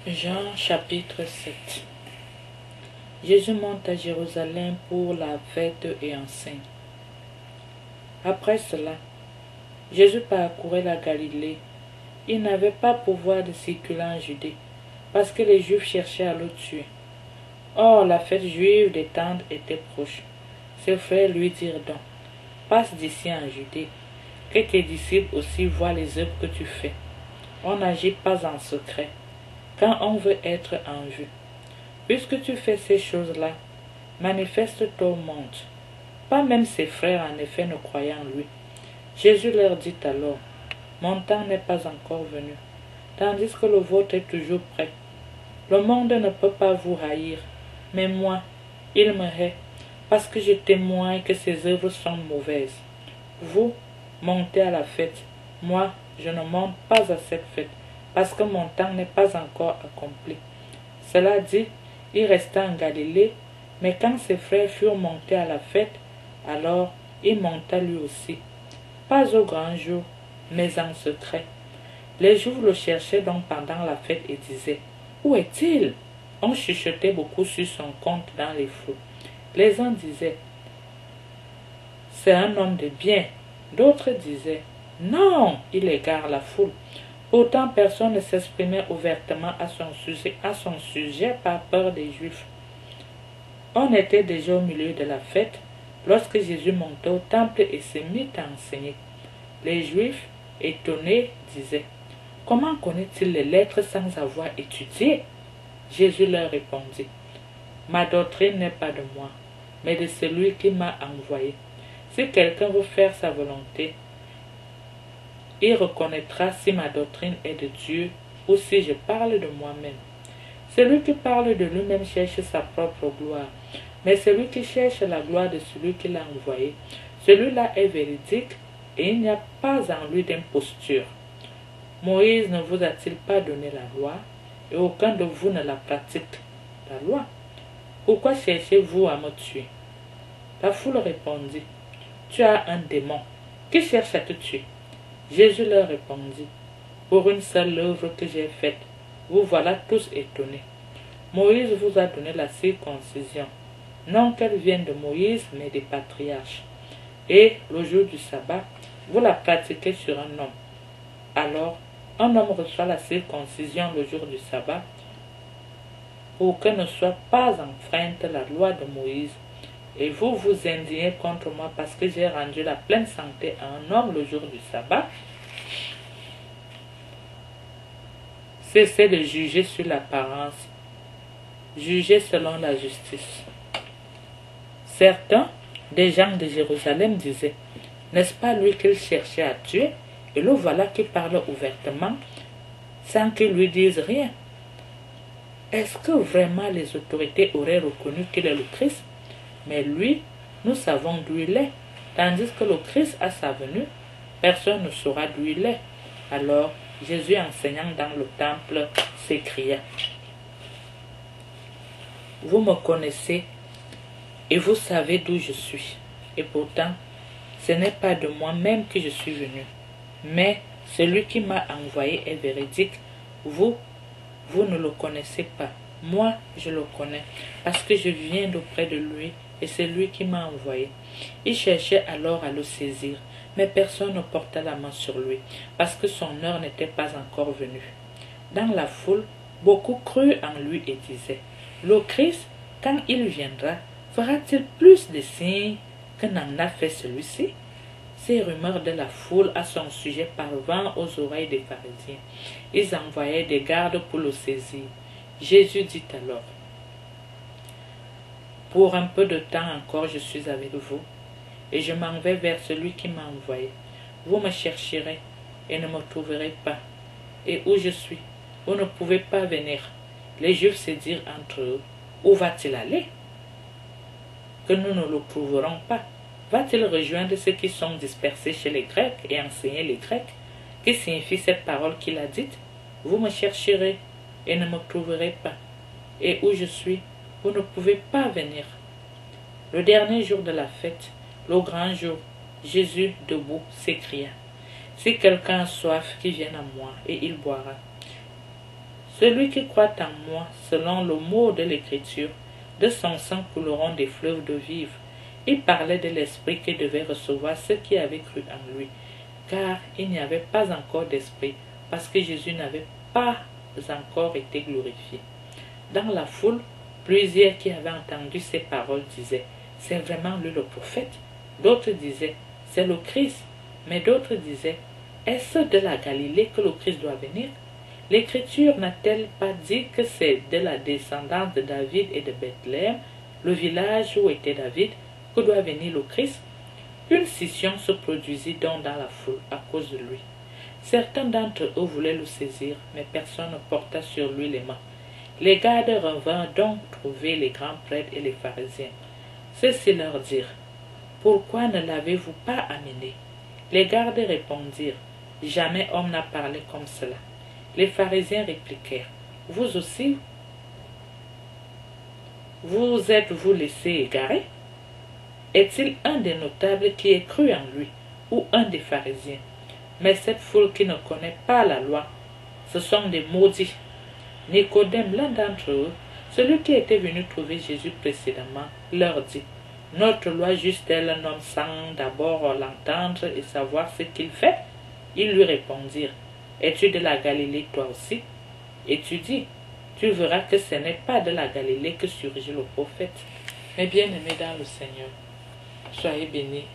Jean chapitre 7. Jésus monte à Jérusalem pour la fête et enseigne. Après cela, Jésus parcourait la Galilée. Il n'avait pas pouvoir de circuler en Judée, parce que les Juifs cherchaient à le tuer. Or, la fête juive des Tentes était proche. Ses frères lui dirent donc, passe d'ici en Judée, que tes disciples aussi voient les œuvres que tu fais. On n'agit pas en secret, quand on veut être en vue. Puisque tu fais ces choses-là, manifeste-toi au monde. Pas même ses frères en effet ne croyaient en lui. Jésus leur dit alors, mon temps n'est pas encore venu, tandis que le vôtre est toujours prêt. Le monde ne peut pas vous haïr, mais moi, il me hait, parce que je témoigne que ses œuvres sont mauvaises. Vous, montez à la fête. Moi, je ne monte pas à cette fête, parce que mon temps n'est pas encore accompli. Cela dit, il resta en Galilée, mais quand ses frères furent montés à la fête, alors il monta lui aussi. Pas au grand jour, mais en secret. Les Juifs le cherchaient donc pendant la fête et disaient, « Où est-il » On chuchotait beaucoup sur son compte dans les foules. Les uns disaient, « C'est un homme de bien ». D'autres disaient, « Non, il égare la foule ». Pourtant, personne ne s'exprimait ouvertement à son sujet par peur des Juifs. On était déjà au milieu de la fête lorsque Jésus montait au temple et se mit à enseigner. Les Juifs, étonnés, disaient, « Comment connaît-il les lettres sans avoir étudié ?» Jésus leur répondit, « Ma doctrine n'est pas de moi, mais de celui qui m'a envoyé. Si quelqu'un veut faire sa volonté, il reconnaîtra si ma doctrine est de Dieu ou si je parle de moi-même. Celui qui parle de lui-même cherche sa propre gloire, mais celui qui cherche la gloire de celui qui l'a envoyé, celui-là est véridique et il n'y a pas en lui d'imposture. Moïse ne vous a-t-il pas donné la loi et aucun de vous ne la pratique, la loi? Pourquoi cherchez-vous à me tuer? La foule répondit, tu as un démon qui cherche à te tuer. Jésus leur répondit, pour une seule œuvre que j'ai faite, vous voilà tous étonnés. Moïse vous a donné la circoncision, non qu'elle vienne de Moïse, mais des patriarches. Et le jour du sabbat, vous la pratiquez sur un homme. Alors, un homme reçoit la circoncision le jour du sabbat, pour que ne soit pas enfreinte la loi de Moïse. Et vous vous indignez contre moi parce que j'ai rendu la pleine santé à un homme le jour du sabbat. Cessez de juger sur l'apparence, jugez selon la justice. Certains, des gens de Jérusalem, disaient, n'est-ce pas lui qu'il cherchait à tuer, et le voilà qui parle ouvertement, sans qu'il lui dise rien. Est-ce que vraiment les autorités auraient reconnu qu'il est le Christ? Mais lui, nous savons d'où il est, tandis que le Christ, à sa venue, personne ne saura d'où il est. Alors, Jésus, enseignant dans le temple, s'écria, « Vous me connaissez et vous savez d'où je suis. Et pourtant, ce n'est pas de moi-même que je suis venu, mais celui qui m'a envoyé est véridique. Vous ne le connaissez pas. Moi, je le connais, parce que je viens d'auprès de lui, et c'est lui qui m'a envoyé. » Il cherchait alors à le saisir, mais personne ne porta la main sur lui, parce que son heure n'était pas encore venue. Dans la foule, beaucoup crurent en lui et disaient, « Le Christ, quand il viendra, fera-t-il plus de signes que n'en a fait celui-ci » Ces rumeurs de la foule à son sujet parvinrent aux oreilles des pharisiens. Ils envoyaient des gardes pour le saisir. Jésus dit alors, « Pour un peu de temps encore je suis avec vous, et je m'en vais vers celui qui m'a envoyé. Vous me chercherez et ne me trouverez pas. Et où je suis, vous ne pouvez pas venir. » Les Juifs se dirent entre eux, « Où va-t-il aller? Que nous ne le trouverons pas. Va-t-il rejoindre ceux qui sont dispersés chez les Grecs et enseigner les Grecs? Que signifie cette parole qu'il a dite? Vous me chercherez et ne me trouverez pas. Et où je suis, vous ne pouvez pas venir. » Le dernier jour de la fête, le grand jour, Jésus, debout, s'écria, « Si quelqu'un a soif, qu'il vienne à moi, et il boira. Celui qui croit en moi, selon le mot de l'Écriture, de son sang couleront des fleuves d'eau vive. Il parlait de l'Esprit qui devait recevoir ceux qui avaient cru en lui, car il n'y avait pas encore d'Esprit, parce que Jésus n'avait pas encore été glorifié. Dans la foule, plusieurs qui avaient entendu ces paroles disaient, « C'est vraiment lui le prophète ?» D'autres disaient, « C'est le Christ ». Mais d'autres disaient, « Est-ce de la Galilée que le Christ doit venir ?» L'Écriture n'a-t-elle pas dit que c'est de la descendance de David et de Bethléem, le village où était David, que doit venir le Christ? Une scission se produisit donc dans la foule à cause de lui. Certains d'entre eux voulaient le saisir, mais personne ne porta sur lui les mains. Les gardes revinrent donc trouver les grands prêtres et les pharisiens. Ceux-ci leur dirent, « Pourquoi ne l'avez-vous pas amené ?» Les gardes répondirent, « Jamais homme n'a parlé comme cela. » Les pharisiens répliquèrent, « Vous aussi, vous êtes-vous laissé égarer? Est-il un des notables qui ait cru en lui, ou un des pharisiens? Mais cette foule qui ne connaît pas la loi, ce sont des maudits. » Nicodème, l'un d'entre eux, celui qui était venu trouver Jésus précédemment, leur dit, « Notre loi juge-t-elle un homme sans d'abord l'entendre et savoir ce qu'il fait? » Ils lui répondirent, « Es-tu de la Galilée toi aussi? Et tu dis, tu verras que ce n'est pas de la Galilée que surgit le prophète. » Mes bien-aimés dans le Seigneur, soyez bénis.